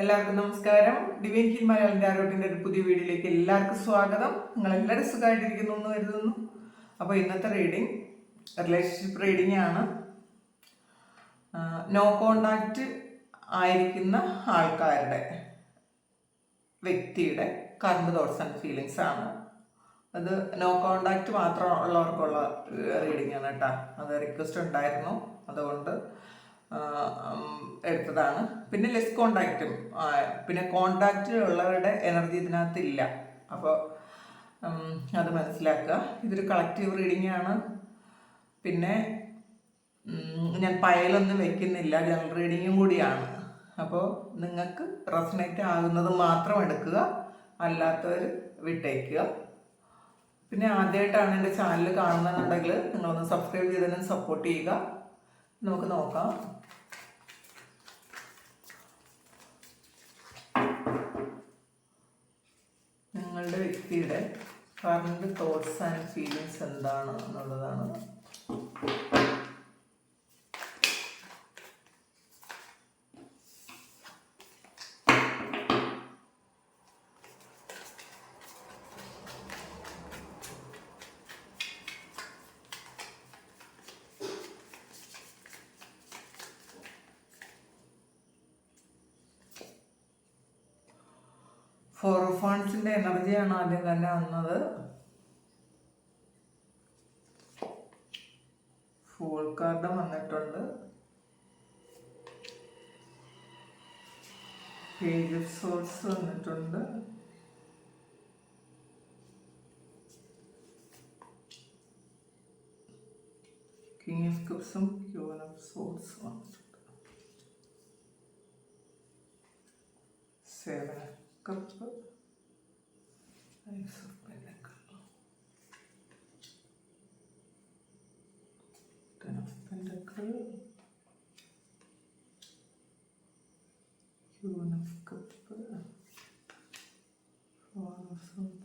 എല്ലാവർക്കും നമസ്കാരം. Divine heal Malayalam ടാരോട്ടിന്റെ ഒരു പുതിയ വീഡിയോയിലേക്ക് എല്ലാവർക്കും സ്വാഗതം. നിങ്ങൾ എല്ലാവരും സുഖമായിട്ടിരിക്കുന്നു എന്ന് കരുതുന്നു. അപ്പോൾ ഇന്നത്തെ റീഡിംഗ് റിലേഷൻഷിപ്പ് റീഡിംഗ് ആണ്. നോ കോണ്ടാക്റ്റ് ആയിരിക്കുന്ന ആൾക്കാരുടെ വ്യക്തിയുടെ കറണ്ട് തോട്ട്സ് ആൻഡ് ഫീലിങ്സ് ആണ്. അത് നോ കോണ്ടാക്റ്റ് മാത്രം ഉള്ളവർക്കുള്ള റീഡിംഗ് ആണ് കേട്ടോ. അത് റിക്വസ്റ്റ് ഉണ്ടായിരുന്നു, അതുകൊണ്ട് എടുത്തതാണ്. പിന്നെ ലെസ് കോണ്ടാക്റ്റും പിന്നെ കോണ്ടാക്റ്റിലുള്ളവരുടെ എനർജി ഇതിനകത്ത് ഇല്ല. അപ്പോൾ അത് മനസ്സിലാക്കുക. ഇതൊരു കളക്റ്റീവ് റീഡിംഗ് ആണ്. പിന്നെ ഞാൻ പയലൊന്നും വെക്കുന്നില്ല, ജനറൽ റീഡിങ്ങും കൂടിയാണ്. അപ്പോൾ നിങ്ങൾക്ക് റെസണേറ്റ് ആകുന്നത് മാത്രം എടുക്കുക, അല്ലാത്തവർ വിട്ടേക്കുക. പിന്നെ ആദ്യമായിട്ടാണ് എൻ്റെ ചാനൽ കാണുന്നതെന്നുണ്ടെങ്കിൽ നിങ്ങളൊന്ന് സബ്സ്ക്രൈബ് ചെയ്തതിനും സപ്പോർട്ട് ചെയ്യുക. നമുക്ക് നോക്കാം. നിങ്ങളുടെ വ്യക്തിയുടെ കറണ്ട് തോട്ട്സ് ആൻഡ് ഫീലിങ്സ് എന്താണ് എന്നുള്ളതാണ്. ഫോർ ഓഫ് വാൻഡ്സിന്റെ എനർജിയാണ് ആദ്യം തന്നെ വന്നത്. ഫൂൾ കാർഡ് വന്നിട്ടുണ്ട്. പേജ് ഓഫ് സോർഡ്സ് വന്നിട്ടുണ്ട്. കിങ് ഓഫ് കപ്സും ക്യൂൻ ഓഫ് സോർഡ്സ് വന്നിട്ടുണ്ട്. Seven of cup, Ace of Pentacles, Ten of Pentacles, Queen of Cups, Four of Swords.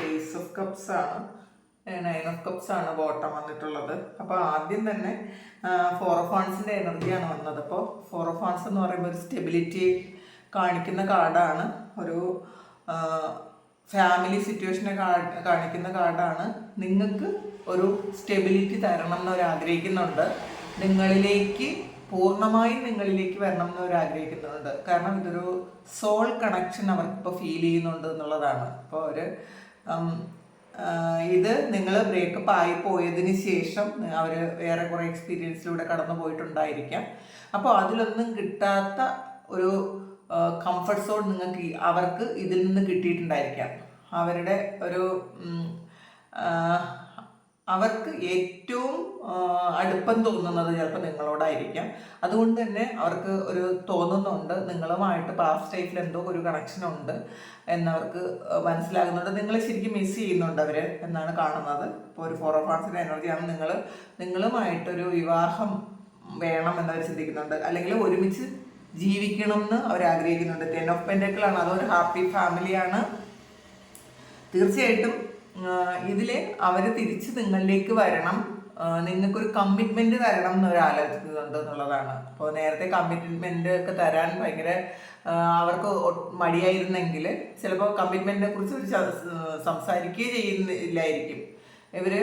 Ace of cups ആണ്, നയൻ ഓഫ് കപ്സ് ആണ് bottom വന്നിട്ടുള്ളത്. അപ്പോൾ ആദ്യം തന്നെ ഫോർ ഓഫ് വാൻഡ്സിൻ്റെ എനർജിയാണ് വന്നത്. അപ്പോൾ ഫോർ ഓഫ് വാൻഡ്സ് എന്ന് പറയുമ്പോൾ ഒരു സ്റ്റെബിലിറ്റി കാണിക്കുന്ന കാർഡാണ്, ഒരു ഫാമിലി സിറ്റുവേഷനെ കാണിക്കുന്ന കാർഡാണ്. നിങ്ങൾക്ക് ഒരു സ്റ്റെബിലിറ്റി തരണം എന്നവർ ആഗ്രഹിക്കുന്നുണ്ട്. പൂർണ്ണമായും നിങ്ങളിലേക്ക് വരണം എന്നവർ ആഗ്രഹിക്കുന്നുണ്ട്. കാരണം ഇതൊരു സോൾ കണക്ഷൻ അവർക്കിപ്പോൾ ഫീൽ ചെയ്യുന്നുണ്ട് എന്നുള്ളതാണ്. അപ്പോൾ ഇത് നിങ്ങൾ ബ്രേക്കപ്പ് ആയി പോയതിന് ശേഷം അവർ വേറെ കുറേ എക്സ്പീരിയൻസിലൂടെ കടന്നു പോയിട്ടുണ്ടായിരിക്കാം. അപ്പോൾ അതിലൊന്നും കിട്ടാത്ത ഒരു കംഫർട്ട് സോൺ അവർക്ക് ഇതിൽ നിന്ന് കിട്ടിയിട്ടുണ്ടായിരിക്കാം. അവരുടെ ഒരു അവർക്ക് ഏറ്റവും അടുപ്പം തോന്നുന്നത് ചിലപ്പോൾ നിങ്ങളോടായിരിക്കാം. അതുകൊണ്ട് തന്നെ അവർക്ക് ഒരു തോന്നുന്നുണ്ട് നിങ്ങളുമായിട്ട് പാസ്റ്റ് ലൈഫിൽ എന്തോ ഒരു കണക്ഷൻ ഉണ്ട് എന്നവർക്ക് മനസ്സിലാകുന്നുണ്ട്. നിങ്ങളെ ശരിക്കും മിസ് ചെയ്യുന്നുണ്ട് അവർ എന്നാണ് കാണുന്നത്. ഇപ്പോൾ ഒരു ഫോർ ഓഫ് വാൻഡ്സിൻ്റെ എനർജിയാണ്. നിങ്ങളുമായിട്ടൊരു വിവാഹം വേണം എന്നവർ ചിന്തിക്കുന്നുണ്ട്, അല്ലെങ്കിൽ ഒരുമിച്ച് ജീവിക്കണം എന്ന് അവർ ആഗ്രഹിക്കുന്നുണ്ട്. ടെൻ ഓഫ് പെന്റക്കിളാണ്, അതൊരു ഹാപ്പി ഫാമിലിയാണ്. തീർച്ചയായിട്ടും ഇതിൽ അവർ തിരിച്ച് നിങ്ങളിലേക്ക് വരണം, നിങ്ങൾക്കൊരു കമ്മിറ്റ്മെൻറ്റ് തരണം എന്നവർ ആലോചിക്കുന്നുണ്ട് എന്നുള്ളതാണ്. അപ്പോൾ നേരത്തെ കമ്മിറ്റ്മെൻറ്റ് ഒക്കെ തരാൻ ഭയങ്കര അവർക്ക് മടിയായിരുന്നെങ്കിൽ ചിലപ്പോൾ കമ്മിറ്റ്മെൻറ്റിനെ കുറിച്ച് സംസാരിക്കുകയേ ചെയ്യുന്നില്ലായിരിക്കും. ഇവർ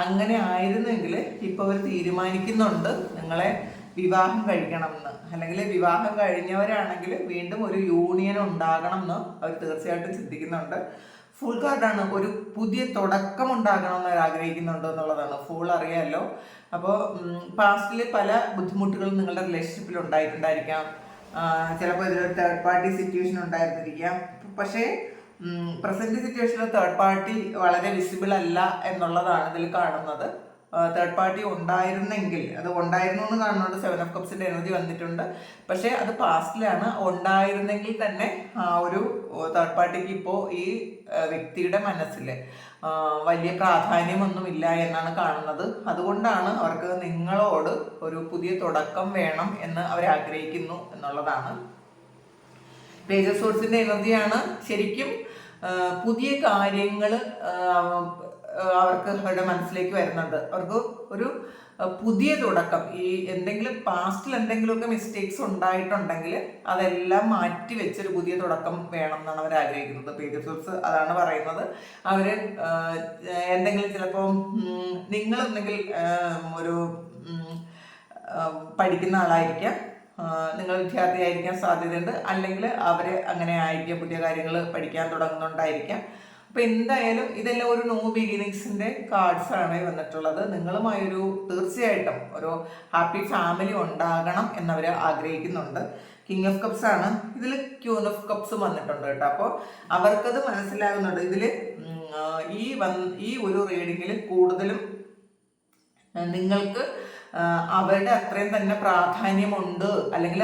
അങ്ങനെ ആയിരുന്നെങ്കിൽ ഇപ്പോൾ അവർ തീരുമാനിക്കുന്നുണ്ട് നിങ്ങളെ വിവാഹം കഴിക്കണം എന്ന്, അല്ലെങ്കിൽ വിവാഹം കഴിഞ്ഞവരാണെങ്കിൽ വീണ്ടും ഒരു യൂണിയൻ ഉണ്ടാകണം എന്ന് അവർ തീർച്ചയായിട്ടും ചിന്തിക്കുന്നുണ്ട്. ഫുൾ കാർഡാണ്, ഒരു പുതിയ തുടക്കം ഉണ്ടാകണം എന്ന് ആഗ്രഹിക്കുന്നുണ്ട് എന്നുള്ളതാണ്. ഫുൾ അറിയാമല്ലോ. അപ്പോൾ പാസ്റ്റിൽ പല ബുദ്ധിമുട്ടുകളും നിങ്ങളുടെ റിലേഷൻഷിപ്പിൽ ഉണ്ടായിട്ടുണ്ടായിരിക്കാം. ചിലപ്പോൾ ഇതൊരു തേർഡ് പാർട്ടി സിറ്റുവേഷൻ ഉണ്ടായിരുന്നിരിക്കാം. പക്ഷേ പ്രസന്റ് സിറ്റുവേഷനിൽ തേർഡ് പാർട്ടി വളരെ വിസിബിൾ അല്ല എന്നുള്ളതാണ് ഇതിൽ കാണുന്നത്. തേർഡ് പാർട്ടി ഉണ്ടായിരുന്നെങ്കിൽ, അത് ഉണ്ടായിരുന്നു എന്ന് കാണുന്നുണ്ട്. സെവൻ ഓഫ് കപ്സിൻ്റെ എനർജി വന്നിട്ടുണ്ട്. പക്ഷേ അത് പാസ്റ്റിലാണ്. ഉണ്ടായിരുന്നെങ്കിൽ തന്നെ ആ ഒരു തേർഡ് പാർട്ടിക്ക് ഇപ്പോൾ ഈ വ്യക്തിയുടെ മനസ്സിൽ വലിയ പ്രാധാന്യമൊന്നുമില്ല എന്നാണ് കാണുന്നത്. അതുകൊണ്ടാണ് അവർക്ക് നിങ്ങളോട് ഒരു പുതിയ തുടക്കം വേണം എന്ന് അവർ ആഗ്രഹിക്കുന്നു എന്നുള്ളതാണ്. പേജ് ഓഫ് സോഴ്സിന്റെ എനർജിയാണ് ശരിക്കും പുതിയ കാര്യങ്ങൾ അവർക്ക് അവരുടെ മനസ്സിലേക്ക് വരുന്നുണ്ട്. അവർക്ക് ഒരു പുതിയ തുടക്കം, ഈ എന്തെങ്കിലും പാസ്റ്റിൽ എന്തെങ്കിലുമൊക്കെ മിസ്റ്റേക്സ് ഉണ്ടായിട്ടുണ്ടെങ്കിൽ അതെല്ലാം മാറ്റി വെച്ചൊരു പുതിയ തുടക്കം വേണം എന്നാണ് അവർ ആഗ്രഹിക്കുന്നത്. പേജ് ഓഫ് സോഴ്സ് അതാണ് പറയുന്നത്. അവർ എന്തെങ്കിലും ചിലപ്പോൾ നിങ്ങളെന്തെങ്കിൽ ഒരു പഠിക്കുന്ന ആളായിരിക്കാം, നിങ്ങൾ വിദ്യാർത്ഥിയായിരിക്കാൻ സാധ്യതയുണ്ട്, അല്ലെങ്കിൽ അവർ അങ്ങനെ ആയിരിക്കാം, പുതിയ കാര്യങ്ങൾ പഠിക്കാൻ തുടങ്ങുന്നുണ്ടായിരിക്കാം. അപ്പോൾ എന്തായാലും ഇതെല്ലാം ഒരു ന്യൂ ബിഗിനിങ്സിൻ്റെ കാർഡ്സ് ആണ് വന്നിട്ടുള്ളത്. നിങ്ങളുമായൊരു തീർച്ചയായിട്ടും ഒരു ഹാപ്പി ഫാമിലി ഉണ്ടാകണം എന്നവർ ആഗ്രഹിക്കുന്നുണ്ട്. കിങ് ഓഫ് കപ്സ് ആണ്, ഇതിൽ ക്യൂൻ ഓഫ് കപ്സും വന്നിട്ടുണ്ട് കേട്ടോ. അപ്പോൾ അവർക്കത് മനസ്സിലാകുന്നുണ്ട്. ഇതിൽ ഈ ഒരു റീഡിങ്ങിൽ കൂടുതലും നിങ്ങൾക്ക് അവരുടെ അത്രയും തന്നെ പ്രാധാന്യമുണ്ട്, അല്ലെങ്കിൽ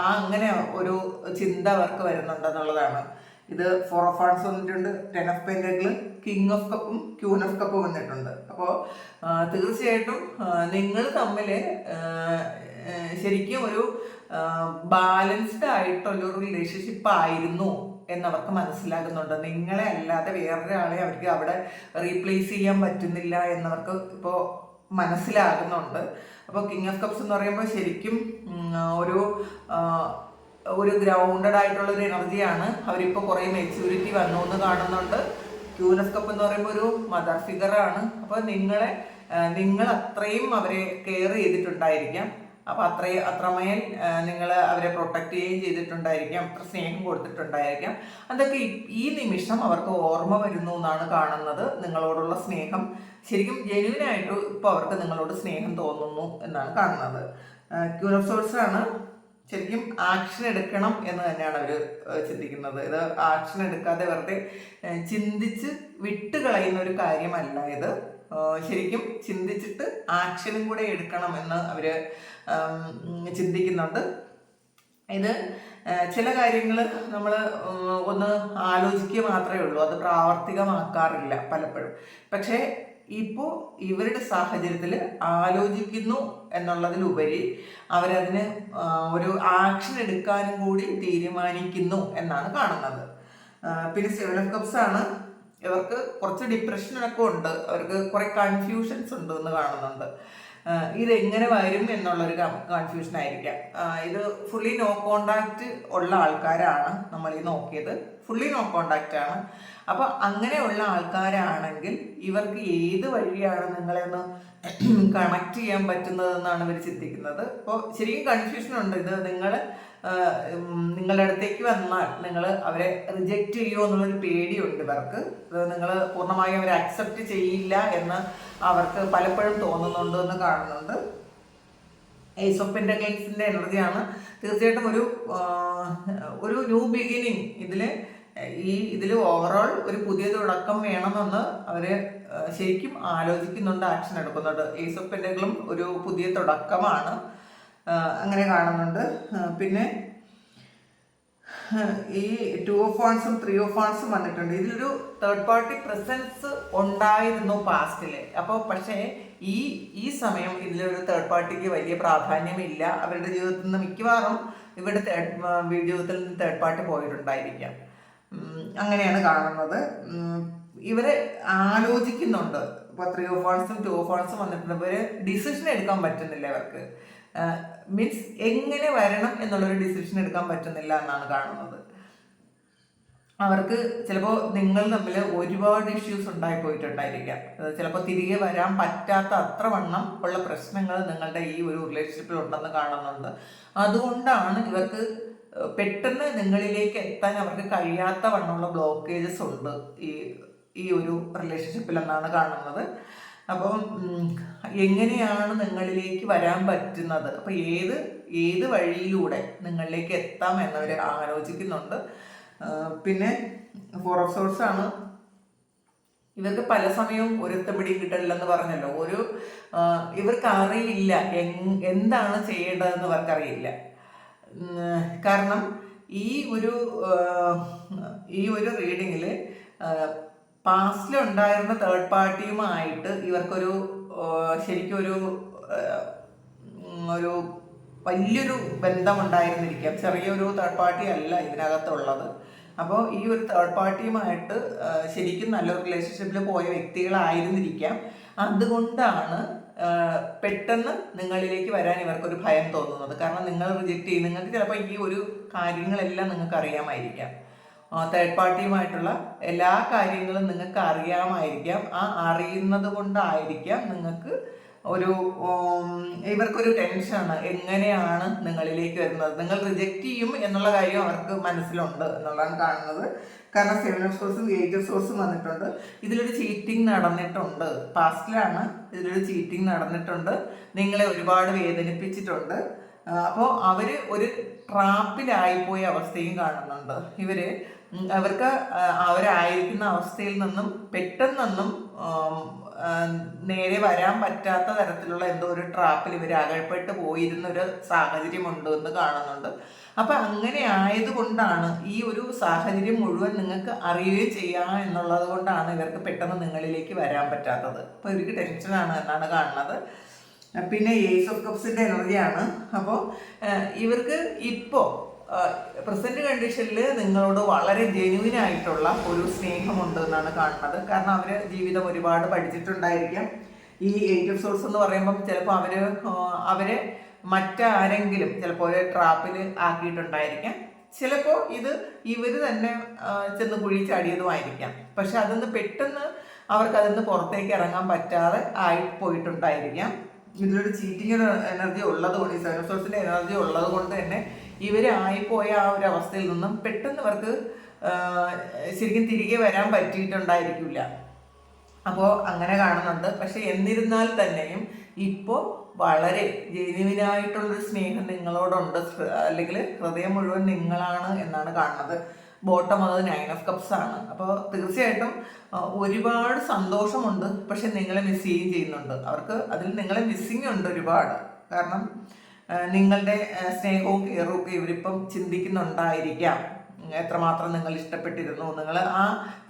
അങ്ങനെ ഒരു ചിന്ത അവർക്ക് വരുന്നുണ്ടെന്നുള്ളതാണ്. ഇത് 4 ഓഫ് ഹാർട്സ് വന്നിട്ടുണ്ട്, 10 ഓഫ് പെന്റക്കിൾ, കിങ് ഓഫ് കപ്പും ക്യൂൻ ഓഫ് കപ്പും വന്നിട്ടുണ്ട്. അപ്പോൾ തീർച്ചയായിട്ടും നിങ്ങൾ തമ്മിൽ ശരിക്കും ഒരു ബാലൻസ്ഡ് ആയിട്ടുള്ളൊരു റിലേഷൻഷിപ്പ് ആയിരുന്നു എന്നവർക്ക് മനസ്സിലാകുന്നുണ്ട്. നിങ്ങളെ അല്ലാതെ വേറൊരാളെ അവർക്ക് അവിടെ റീപ്ലേസ് ചെയ്യാൻ പറ്റുന്നില്ല എന്നവർക്ക് ഇപ്പോൾ മനസ്സിലാകുന്നുണ്ട്. അപ്പോൾ കിങ് ഓഫ് കപ്സ് എന്ന് പറയുമ്പോൾ ശരിക്കും ഒരു ഗ്രൗണ്ടഡ് ആയിട്ടുള്ള ഒരു എനർജിയാണ്. അവരിപ്പോൾ കുറേ മെച്യൂരിറ്റി വന്നു എന്ന് കാണുന്നുണ്ട്. ക്യൂൻ ഓഫ് കപ്പ് എന്ന് പറയുമ്പോൾ ഒരു മദർ ഫിഗറാണ്. അപ്പോൾ നിങ്ങൾ അത്രയും അവരെ കെയർ ചെയ്തിട്ടുണ്ടായിരിക്കാം. അപ്പോൾ അത്രമേൽ നിങ്ങൾ അവരെ പ്രൊട്ടക്റ്റ് ചെയ്യുകയും ചെയ്തിട്ടുണ്ടായിരിക്കാം, അത്ര സ്നേഹം കൊടുത്തിട്ടുണ്ടായിരിക്കാം. അതൊക്കെ ഈ നിമിഷം അവർക്ക് ഓർമ്മ വരുന്നു എന്നാണ് കാണുന്നത്. നിങ്ങളോടുള്ള സ്നേഹം ശരിക്കും ജെന്യുവിനായിട്ട് ഇപ്പോൾ അവർക്ക് നിങ്ങളോട് സ്നേഹം തോന്നുന്നു എന്നാണ് കാണുന്നത്. ക്യൂൻ ഓഫ് സോഴ്സ് ആണ്, ശരിക്കും ആക്ഷൻ എടുക്കണം എന്ന് തന്നെയാണ് അവർ ചിന്തിക്കുന്നത്. ഇത് ആക്ഷൻ എടുക്കാതെ വെറുതെ ചിന്തിച്ച് വിട്ടുകളയുന്ന ഒരു കാര്യമല്ല ഇത്. ശരിക്കും ചിന്തിച്ചിട്ട് ആക്ഷനും കൂടെ എടുക്കണം എന്ന് അവർ ചിന്തിക്കുന്നുണ്ട്. ഇത് ചില കാര്യങ്ങൾ നമ്മൾ ഒന്ന് ആലോചിക്കുക മാത്രമേ ഉള്ളൂ, അത് പ്രാവർത്തികമാക്കാറില്ല പലപ്പോഴും. പക്ഷേ ഇപ്പോൾ ഇവരുടെ സാഹചര്യത്തിൽ ആലോചിക്കുന്നു എന്നുള്ളതിലുപരി അവരതിന് ഒരു ആക്ഷൻ എടുക്കാനും കൂടി തീരുമാനിക്കുന്നു എന്നാണ് കാണുന്നത്. പിന്നെ 7 ഓഫ് കപ്സ് ആണ്. ഇവർക്ക് കുറച്ച് ഡിപ്രഷനൊക്കെ ഉണ്ട്, അവർക്ക് കുറെ കൺഫ്യൂഷൻസ് ഉണ്ട് എന്ന് കാണുന്നുണ്ട്. ഇതെങ്ങനെ വരും എന്നുള്ളൊരു കൺഫ്യൂഷൻ ആയിരിക്കാം. ഇത് ഫുള്ളി നോ കോണ്ടാക്റ്റ് ഉള്ള ആൾക്കാരാണ് നമ്മൾ ഈ നോക്കിയത്, ഫുള്ളി നോ കോണ്ടാക്റ്റ് ആണ്. അപ്പോൾ അങ്ങനെയുള്ള ആൾക്കാരാണെങ്കിൽ ഇവർക്ക് ഏത് വഴിയാണ് നിങ്ങളെ ഒന്ന് കണക്ട് ചെയ്യാൻ പറ്റുന്നതെന്നാണ് ഇവർ ചിന്തിക്കുന്നത്. അപ്പോൾ ശരിക്കും കൺഫ്യൂഷൻ ഉണ്ട്. ഇത് നിങ്ങളുടെ അടുത്തേക്ക് വന്നാൽ നിങ്ങൾ അവരെ റിജക്റ്റ് ചെയ്യുമോ എന്നുള്ളൊരു പേടിയുണ്ട് ഇവർക്ക്. നിങ്ങൾ പൂർണ്ണമായും അവരെ അക്സെപ്റ്റ് ചെയ്യില്ല എന്ന് അവർക്ക് പലപ്പോഴും തോന്നുന്നുണ്ട് എന്ന് കാണുന്നുണ്ട്. ഏസ് ഓഫ് പെന്റക്കിൾസിന്റെ എനർജിയാണ്. തീർച്ചയായിട്ടും ഒരു ന്യൂ ബിഗിനിങ് ഇതിൽ ഓവറോൾ ഒരു പുതിയ തുടക്കം വേണമെന്ന് അവര് ശരിക്കും ആലോചിക്കുന്നുണ്ട്, ആക്ഷൻ എടുക്കുന്നുണ്ട്. ഏസ് ഓഫ് പെന്റക്കിളും ഒരു പുതിയ തുടക്കമാണ്, അങ്ങനെ കാണുന്നുണ്ട്. പിന്നെ ഈ 2 ഓഫ് വാൺസും 3 ഓഫ് വാൺസും വന്നിട്ടുണ്ട്. ഇതിലൊരു തേർഡ് പാർട്ടി പ്രസൻസ് ഉണ്ടായിരുന്നു പാസ്റ്റില്. അപ്പോൾ പക്ഷേ ഈ സമയം ഇതിലൊരു തേർഡ് പാർട്ടിക്ക് വലിയ പ്രാധാന്യമില്ല. അവരുടെ ജീവിതത്തിൽ നിന്ന് മിക്കവാറും ഇവരുടെ ജീവിതത്തിൽ നിന്ന് തേർഡ് പാർട്ടി പോയിട്ടുണ്ടായിരിക്കാം, അങ്ങനെയാണ് കാണുന്നത്. ഇവരെ ആലോചിക്കുന്നുണ്ട്. ഇപ്പോൾ 3 ഓഫ് വാൺസും 2 ഓഫ് വാൺസും വന്നിട്ടുണ്ട്. ഇവര് ഡിസിഷൻ എടുക്കാൻ പറ്റുന്നില്ല ഇവർക്ക്. മീൻസ് എങ്ങനെ വരണം എന്നുള്ളൊരു ഡിസിഷൻ എടുക്കാൻ പറ്റുന്നില്ല എന്നാണ് കാണുന്നത്. അവർക്ക് ചിലപ്പോൾ നിങ്ങൾ തമ്മിൽ ഒരുപാട് ഇഷ്യൂസ് ഉണ്ടായി പോയിട്ടുണ്ടായിരിക്കാം. ചിലപ്പോൾ തിരികെ വരാൻ പറ്റാത്ത അത്ര വണ്ണം ഉള്ള പ്രശ്നങ്ങൾ നിങ്ങളുടെ ഈ ഒരു റിലേഷൻഷിപ്പിൽ ഉണ്ടെന്ന് കാണുന്നുണ്ട്. അതുകൊണ്ടാണ് ഇവർക്ക് പെട്ടെന്ന് നിങ്ങളിലേക്ക് എത്താൻ അവർക്ക് കഴിയാത്ത വണ്ണമുള്ള ബ്ലോക്കേജസ് ഉണ്ട് ഈ ഒരു റിലേഷൻഷിപ്പിൽ എന്നാണ് കാണുന്നത്. അപ്പം എങ്ങനെയാണ് നിങ്ങളിലേക്ക് വരാൻ പറ്റുന്നത്, അപ്പം ഏത് വഴിയിലൂടെ നിങ്ങളിലേക്ക് എത്താം എന്നവർ ആലോചിക്കുന്നുണ്ട്. പിന്നെ 4 ഓഫ് സോഴ്സ് ആണ്. ഇവർക്ക് പല സമയവും ഒരുത്തപിടിയും കിട്ടില്ലെന്ന് പറഞ്ഞല്ലോ. ഇവർക്ക് അറിയില്ല എന്താണ് ചെയ്യേണ്ടതെന്ന് ഇവർക്കറിയില്ല. കാരണം ഈ ഒരു റീഡിങ്ങിൽ പാസ്റ്റിലുണ്ടായിരുന്ന തേർഡ് പാർട്ടിയുമായിട്ട് ഇവർക്കൊരു ശരിക്കും ഒരു വലിയൊരു ബന്ധമുണ്ടായിരുന്നിരിക്കാം, ചെറിയൊരു തേർഡ് പാർട്ടി അല്ല ഇതിനകത്തുള്ളത്. അപ്പോൾ ഈ ഒരു തേർഡ് പാർട്ടിയുമായിട്ട് ശരിക്കും നല്ലൊരു റിലേഷൻഷിപ്പിൽ പോയ വ്യക്തികളായിരുന്നിരിക്കാം. അതുകൊണ്ടാണ് പെട്ടെന്ന് നിങ്ങളിലേക്ക് വരാൻ ഇവർക്കൊരു ഭയം തോന്നുന്നത്. കാരണം നിങ്ങൾ റിജക്റ്റ് ചെയ്യും. നിങ്ങൾക്ക് ചിലപ്പോൾ ഈ ഒരു കാര്യങ്ങളെല്ലാം നിങ്ങൾക്ക് അറിയാമായിരിക്കാം. തേർഡ് പാർട്ടിയുമായിട്ടുള്ള എല്ലാ കാര്യങ്ങളും നിങ്ങൾക്ക് അറിയാമായിരിക്കാം. ആ അറിയുന്നത് കൊണ്ടായിരിക്കാം നിങ്ങൾക്ക് ഒരു ഇവർക്കൊരു ടെൻഷനാണ് എങ്ങനെയാണ് നിങ്ങളിലേക്ക് വരുന്നത്. നിങ്ങൾ റിജക്റ്റ് ചെയ്യും എന്നുള്ള കാര്യം അവർക്ക് മനസ്സിലുണ്ട് എന്നുള്ളതാണ് കാണുന്നത്. കാരണം 7 of Swords 8 of Swords വന്നിട്ടുണ്ട്. ഇതിലൊരു ചീറ്റിംഗ് നടന്നിട്ടുണ്ട്, പാസ്റ്റിലാണ് ഇതിലൊരു ചീറ്റിംഗ് നടന്നിട്ടുണ്ട്, നിങ്ങളെ ഒരുപാട് വേദനിപ്പിച്ചിട്ടുണ്ട്. അപ്പോൾ അവർ ഒരു ട്രാപ്പിലായിപ്പോയ അവസ്ഥയും കാണുന്നുണ്ട്. അവർക്ക് അവരായിരിക്കുന്ന അവസ്ഥയിൽ നിന്നും പെട്ടെന്നൊന്നും നേരെ വരാൻ പറ്റാത്ത തരത്തിലുള്ള എന്തോ ഒരു ട്രാപ്പിൽ ഇവർ അകപ്പെട്ട് പോയിരുന്നൊരു സാഹചര്യമുണ്ട് എന്ന് കാണുന്നുണ്ട്. അപ്പം അങ്ങനെ ആയതുകൊണ്ടാണ് ഈ ഒരു സാഹചര്യം മുഴുവൻ നിങ്ങൾക്ക് അറിയുകയും ചെയ്യാം എന്നുള്ളത് കൊണ്ടാണ് ഇവർക്ക് പെട്ടെന്ന് നിങ്ങളിലേക്ക് വരാൻ പറ്റാത്തത്. അപ്പോൾ ഇവർക്ക് ടെൻഷനാണ് എന്നാണ് കാണുന്നത്. പിന്നെ ഏസ് ഓഫ് കപ്സിൻ്റെ എനർജിയാണ്. അപ്പോൾ ഇവർക്ക് ഇപ്പോൾ പ്രസന്റ് കണ്ടീഷനിൽ നിങ്ങളോട് വളരെ ജെന്യൂൻ ആയിട്ടുള്ള ഒരു സ്നേഹമുണ്ട് എന്നാണ് കാണുന്നത്. കാരണം അവർ ജീവിതം ഒരുപാട് പഠിച്ചിട്ടുണ്ടായിരിക്കാം. ഈ 8 of Swords എന്ന് പറയുമ്പം ചിലപ്പോൾ അവരെ മറ്റാരെങ്കിലും ചിലപ്പോൾ ഒരു ട്രാപ്പിൽ ആക്കിയിട്ടുണ്ടായിരിക്കാം. ചിലപ്പോൾ ഇവർ തന്നെ ചെന്ന് കുഴി ചാടിയതുമായിരിക്കാം. പക്ഷെ അതിന്ന് പെട്ടെന്ന് അവർക്കതിന്ന് പുറത്തേക്ക് ഇറങ്ങാൻ പറ്റാതെ ആയി പോയിട്ടുണ്ടായിരിക്കാം. ഇതിലൊരു ചീറ്റിംഗ് എനർജി ഉള്ളത് കൊണ്ട്, ഈ 7 of Swords എനർജി ഉള്ളത് കൊണ്ട് തന്നെ ഇവരായിപ്പോയ ആ ഒരു അവസ്ഥയിൽ നിന്നും പെട്ടെന്ന് അവർക്ക് ശരിക്കും തിരികെ വരാൻ പറ്റിയിട്ടുണ്ടായിരിക്കില്ല. അപ്പോൾ അങ്ങനെ കാണുന്നുണ്ട്. പക്ഷെ എന്നിരുന്നാൽ തന്നെയും ഇപ്പോൾ വളരെ ജെന്യുവിനായിട്ടുള്ളൊരു സ്നേഹം നിങ്ങളോടുണ്ട്, അല്ലെങ്കിൽ ഹൃദയം മുഴുവൻ നിങ്ങളാണ് എന്നാണ് കാണുന്നത്. ബോട്ടം അത് 9 of Cups ആണ്. അപ്പോൾ തീർച്ചയായിട്ടും ഒരുപാട് സന്തോഷമുണ്ട്, പക്ഷെ നിങ്ങളെ മിസ് ചെയ്യുന്നുണ്ട്. അവർക്ക് അതിൽ നിങ്ങളെ മിസ്സിങ് ഉണ്ട് ഒരുപാട്. കാരണം നിങ്ങളുടെ സ്നേഹവും കെയറും ഒക്കെ ഇവരിപ്പം ചിന്തിക്കുന്നുണ്ടായിരിക്കാം. എത്രമാത്രം നിങ്ങൾ ഇഷ്ടപ്പെട്ടിരുന്നു, നിങ്ങൾ ആ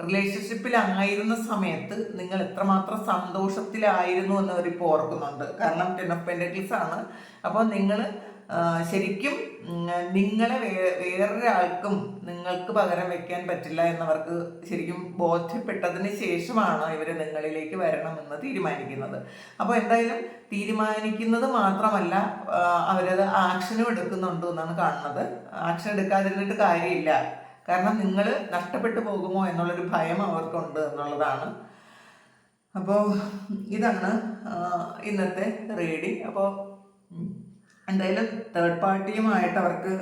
റിലേഷൻഷിപ്പിലായിരുന്ന സമയത്ത് നിങ്ങൾ എത്രമാത്രം സന്തോഷത്തിലായിരുന്നു എന്ന് അവരിപ്പോൾ ഓർക്കുന്നുണ്ട്. കാരണം 10 of Pentacles ആണ്. അപ്പോൾ നിങ്ങൾ ശരിക്കും നിങ്ങളെ വേറൊരാൾക്കും നിങ്ങൾക്ക് പകരം വെക്കാൻ പറ്റില്ല എന്നവർക്ക് ശരിക്കും ബോധ്യപ്പെട്ടതിന് ശേഷമാണ് ഇവർ നിങ്ങളിലേക്ക് വരണമെന്ന് തീരുമാനിക്കുന്നത്. അപ്പോൾ എന്തായാലും തീരുമാനിക്കുന്നത് മാത്രമല്ല, അവരത് ആക്ഷനും എടുക്കുന്നുണ്ട് എന്നാണ് കാണുന്നത്. ആക്ഷൻ എടുക്കാതിരുന്നിട്ട് കാര്യമില്ല. കാരണം നിങ്ങൾ നഷ്ടപ്പെട്ടു പോകുമോ എന്നുള്ളൊരു ഭയം അവർക്കുണ്ട് എന്നുള്ളതാണ്. അപ്പോൾ ഇതാണ് ഇന്നത്തെ റീഡിങ്. അപ്പോൾ എന്തായാലും തേർഡ് പാർട്ടിയുമായിട്ട് അവർക്ക്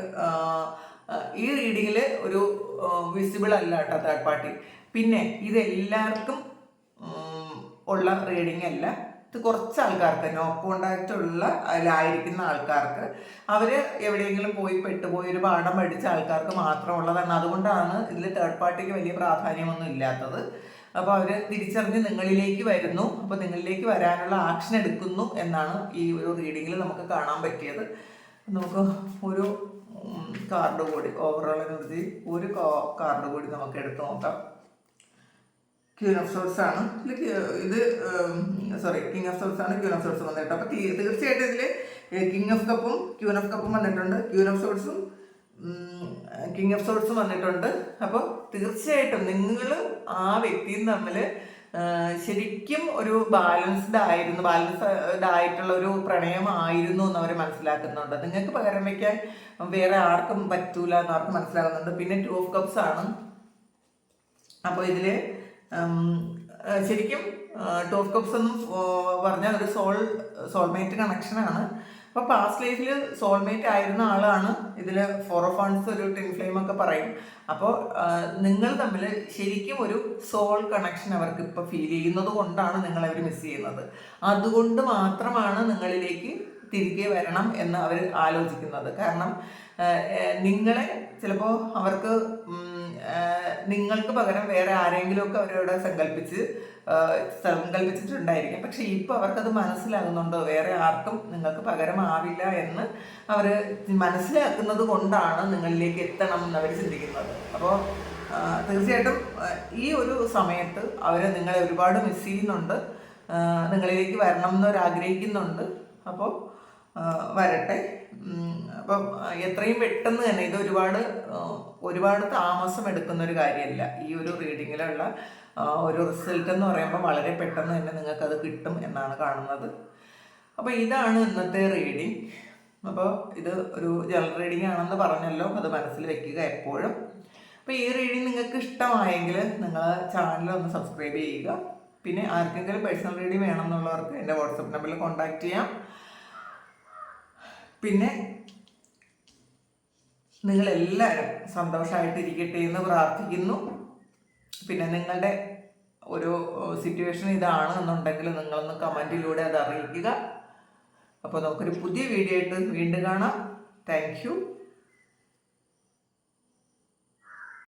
ഈ റീഡിങ്ങിൽ ഒരു വിസിബിൾ അല്ല കേട്ടോ തേർഡ് പാർട്ടി. പിന്നെ ഇതെല്ലാവർക്കും ഉള്ള റീഡിങ് അല്ല. ഇത് കുറച്ച് ആൾക്കാർക്ക്, നോ കോണ്ടാക്റ്റ് ഉള്ള അതിലായിരിക്കുന്ന ആൾക്കാർക്ക്, അവർ എവിടെയെങ്കിലും പോയി പെട്ടുപോയി ഒരു പാഠം പഠിച്ച ആൾക്കാർക്ക് മാത്രമുള്ളതാണ്. അതുകൊണ്ടാണ് ഇതിൽ തേർഡ് പാർട്ടിക്ക് വലിയ പ്രാധാന്യമൊന്നും ഇല്ലാത്തത്. അപ്പോൾ അവർ തിരിച്ചറിഞ്ഞ് നിങ്ങളിലേക്ക് വരുന്നു. അപ്പോൾ നിങ്ങളിലേക്ക് വരാനുള്ള ആക്ഷൻ എടുക്കുന്നു എന്നാണ് ഈ ഒരു റീഡിങ്ങിൽ നമുക്ക് കാണാൻ പറ്റിയത്. നമുക്ക് ഒരു കാർഡ് കൂടി, ഓവറോൾ എനർജി ഒരു കാർഡ് കൂടി നമുക്ക് എടുത്ത് നോക്കാം. ക്യൂൻ ഓഫ് സോഴ്സ് ആണ് ഇത്, കിങ് ഓഫ് സോഴ്സ് ആണ്. ക്യൂൻ ഓഫ് സോഴ്സ് വന്നിട്ട് അപ്പോൾ തീർച്ചയായിട്ടും ഇതിൽ കിങ് ഓഫ് കപ്പും ക്യൂൻ ഓഫ് കപ്പും വന്നിട്ടുണ്ട്. ക്യൂൻ ഓഫ് സോഴ്സും കിങ് ഓഫ് സോഴ്സും വന്നിട്ടുണ്ട്. അപ്പോൾ തീർച്ചയായിട്ടും നിങ്ങൾ ആ വ്യക്തിയും തമ്മിൽ ശരിക്കും ഒരു ബാലൻസ്ഡ് ആയിട്ടുള്ള ഒരു പ്രണയമായിരുന്നു എന്ന് അവർ മനസ്സിലാക്കുന്നുണ്ട്. നിങ്ങൾക്ക് പകരം വയ്ക്കാൻ വേറെ ആർക്കും പറ്റൂല എന്ന് അവർക്ക് മനസ്സിലാകുന്നുണ്ട്. പിന്നെ 2 of Cups ആണ്. അപ്പോൾ ഇതിൽ ശരിക്കും 2 of Cups എന്ന് പറഞ്ഞാൽ ഒരു സോൾമേറ്റ് കണക്ഷനാണ്. അപ്പോൾ പാസ്റ്റ് ലൈഫിൽ സോൾമേറ്റ് ആയിരുന്ന ആളാണ്. ഇതിൽ 4 of Wands ഒരു ട്വിൻ ഫ്ലെയിം ഒക്കെ പറയും. അപ്പോൾ നിങ്ങൾ തമ്മിൽ ശരിക്കും ഒരു സോൾ കണക്ഷൻ അവർക്ക് ഇപ്പോൾ ഫീൽ ചെയ്യുന്നത് കൊണ്ടാണ് നിങ്ങളവർ മിസ് ചെയ്യുന്നത്. അതുകൊണ്ട് മാത്രമാണ് നിങ്ങളിലേക്ക് തിരികെ വരണം എന്ന് അവർ ആലോചിക്കുന്നത്. കാരണം നിങ്ങളെ ചിലപ്പോൾ അവർക്ക് നിങ്ങൾക്ക് പകരം വേറെ ആരെങ്കിലുമൊക്കെ അവരോട് സങ്കല്പിച്ചിട്ടുണ്ടായിരിക്കും. പക്ഷെ ഇപ്പോൾ അവർക്കത് മനസ്സിലാകുന്നുണ്ടോ, വേറെ ആർക്കും നിങ്ങൾക്ക് പകരമാവില്ല എന്ന് അവർ മനസ്സിലാക്കുന്നത് കൊണ്ടാണ് നിങ്ങളിലേക്ക് എത്തണം എന്നവർ ചിന്തിക്കുന്നത്. അപ്പോൾ തീർച്ചയായിട്ടും ഈ ഒരു സമയത്ത് അവർ നിങ്ങളെ ഒരുപാട് മിസ് ചെയ്യുന്നുണ്ട്, നിങ്ങളിലേക്ക് വരണം എന്നവർ ആഗ്രഹിക്കുന്നുണ്ട്. അപ്പോൾ വരട്ടെ. അപ്പം എത്രയും പെട്ടെന്ന് തന്നെ ഇത് ഒരുപാട് താമസം എടുക്കുന്ന ഒരു കാര്യമല്ല. ഈ ഒരു റീഡിങ്ങിലുള്ള ഒരു റിസൾട്ട് എന്ന് പറയുമ്പോൾ വളരെ പെട്ടെന്ന് തന്നെ നിങ്ങൾക്കത് കിട്ടും എന്നാണ് കാണുന്നത്. അപ്പോൾ ഇതാണ് ഇന്നത്തെ റീഡിങ്. അപ്പോൾ ഇത് ഒരു ജനറൽ റീഡിംഗ് ആണെന്ന് പറഞ്ഞല്ലോ, അത് മനസ്സിൽ വെക്കുക എപ്പോഴും. അപ്പോൾ ഈ റീഡിങ് നിങ്ങൾക്ക് ഇഷ്ടമായെങ്കിൽ നിങ്ങൾ ചാനൽ ഒന്ന് സബ്സ്ക്രൈബ് ചെയ്യുക. പിന്നെ ആർക്കെങ്കിലും പേഴ്സണൽ റീഡിങ് വേണമെന്നുള്ളവർക്ക് എൻ്റെ വാട്സപ്പ് നമ്പറിൽ കോൺടാക്റ്റ് ചെയ്യാം. പിന്നെ നിങ്ങളെല്ലാവരും സന്തോഷമായിട്ടിരിക്കട്ടെ എന്ന് പ്രാർത്ഥിക്കുന്നു. പിന്നെ നിങ്ങളുടെ ഒരു സിറ്റുവേഷൻ ഇതാണ് എന്നുണ്ടെങ്കിൽ നിങ്ങളൊന്ന് കമൻറ്റിലൂടെ അത് അറിയിക്കുക. അപ്പോൾ നമുക്കൊരു പുതിയ വീഡിയോ ആയിട്ട് വീണ്ടും കാണാം. Thank you.